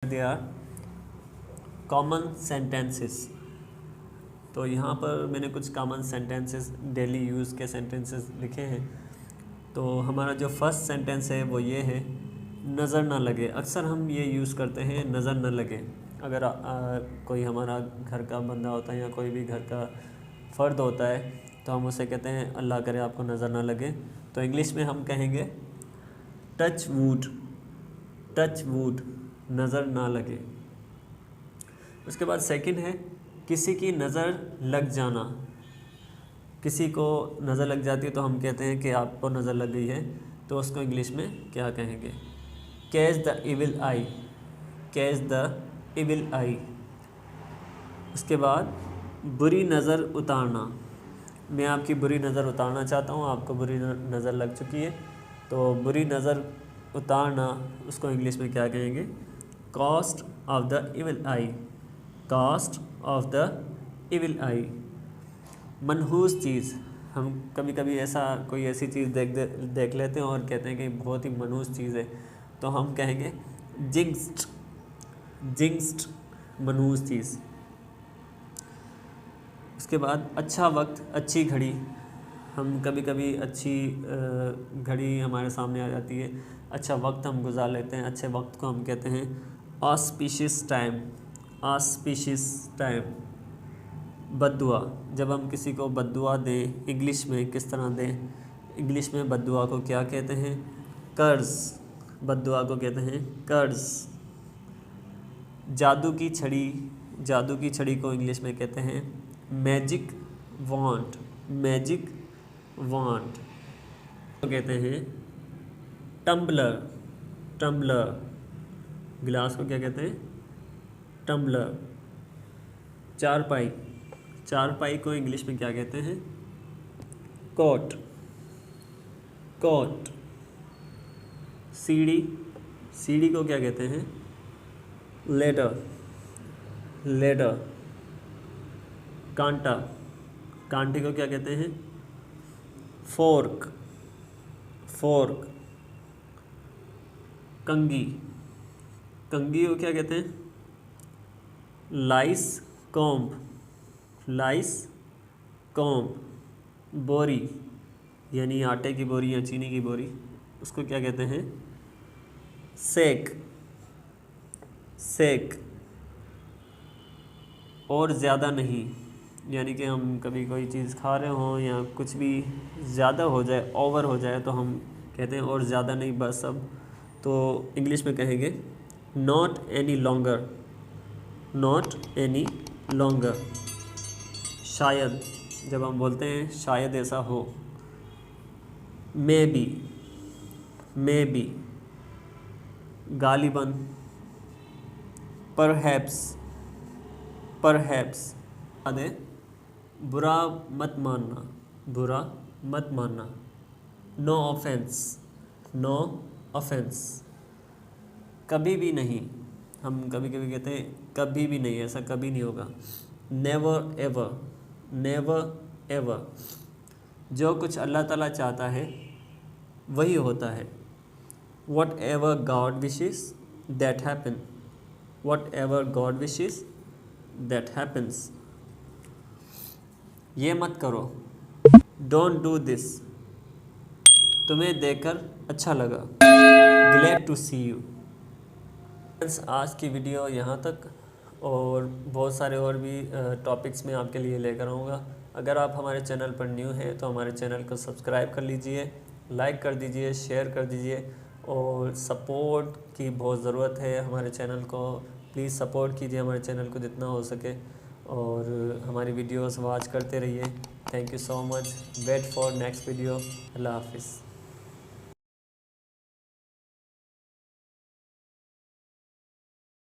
They are common sentences. तो यहाँ पर मैंने कुछ कॉमन सेंटेंसेस डेली यूज़ के सेंटेंसेस लिखे हैं। तो हमारा जो फर्स्ट सेंटेंस है वो ये है, नज़र ना लगे। अक्सर हम ये यूज़ करते हैं, नज़र ना लगे। अगर कोई हमारा घर का बंदा होता है या कोई भी घर का फ़र्द होता है तो हम उसे कहते हैं अल्लाह करे आपको नज़र ना लगे। तो इंग्लिश में हम कहेंगे टच वुड, टच वुड, नज़र ना लगे। उसके बाद सेकंड है किसी की नज़र लग जाना। किसी को नज़र लग जाती है तो हम कहते हैं कि आपको नज़र लग गई है, तो उसको इंग्लिश में क्या कहेंगे? Catch the evil eye, catch the evil eye. उसके बाद बुरी नज़र उतारना। मैं आपकी बुरी नज़र उतारना चाहता हूँ, आपको बुरी नज़र लग चुकी है, तो बुरी नज़र उतारना उसको इंग्लिश में क्या कहेंगे? Cost of the evil eye, cost of the evil eye. मनहूस चीज़, हम कभी कभी ऐसा कोई ऐसी चीज़ देख लेते हैं और कहते हैं कि बहुत ही मनहूस चीज़ है, तो हम कहेंगे जिंक्स्ड, जिंक्स्ड, मनहूस चीज़। उसके बाद अच्छा वक्त, अच्छी घड़ी। हम कभी कभी अच्छी घड़ी हमारे सामने आ जाती है, अच्छा वक्त हम गुजार लेते हैं, अच्छे वक्त को हम कहते हैं ऑस्पिशियस टाइम, ऑस्पिशियस टाइम। बद्दुआ, जब हम किसी को बद्दुआ दें, इंग्लिश में किस तरह दें? इंग्लिश में बद्दुआ को क्या कहते हैं? कर्ज, बद्दुआ को कहते हैं कर्ज। जादू की छड़ी, जादू की छड़ी को इंग्लिश में कहते हैं मैजिक वॉन्ड, मैजिक वॉन्ड। तो कहते हैं टम्बलर, टम्बलर। गिलास को क्या कहते हैं? टम्बलर। चारपाई, चारपाई को इंग्लिश में क्या कहते हैं? Coat, coat. सीढ़ी, सीढ़ी को क्या कहते हैं? Ladder, ladder. कांटा, कांटे को क्या कहते हैं? Fork, fork. कंघी, कंघी को क्या कहते हैं? Lice comb, lice comb. बोरी यानी आटे की बोरी या चीनी की बोरी, उसको क्या कहते हैं? सेक, सेक। और ज़्यादा नहीं, यानी कि हम कभी कोई चीज़ खा रहे हों या कुछ भी ज़्यादा हो जाए, ओवर हो जाए, तो हम कहते हैं और ज़्यादा नहीं, बस अब। तो इंग्लिश में कहेंगे not any longer, not any longer. शायद, जब हम बोलते हैं शायद ऐसा हो। Maybe, maybe. गालिबन, परहैप्स, परहैप्स। अरे बुरा मत मानना, बुरा मत मानना। No offence, no offence. कभी भी नहीं, हम कभी कभी कहते हैं कभी भी नहीं, ऐसा कभी नहीं होगा। Never ever, never ever. जो कुछ अल्लाह ताला चाहता है वही होता है। What ever God wishes that happen, what ever God wishes that happens. ये मत करो, डोंट डू दिस। तुम्हें देखकर अच्छा लगा, ग्लैड टू सी यू। आज की वीडियो यहाँ तक, और बहुत सारे और भी टॉपिक्स में आपके लिए लेकर आऊँगा। अगर आप हमारे चैनल पर न्यू हैं तो हमारे चैनल को सब्सक्राइब कर लीजिए, लाइक कर दीजिए, शेयर कर दीजिए, और सपोर्ट की बहुत ज़रूरत है हमारे चैनल को। प्लीज़ सपोर्ट कीजिए हमारे चैनल को जितना हो सके, और हमारी वीडियोस वॉच करते रहिए। Thank you so much. Wait for next video. अल्लाह हाफिज़।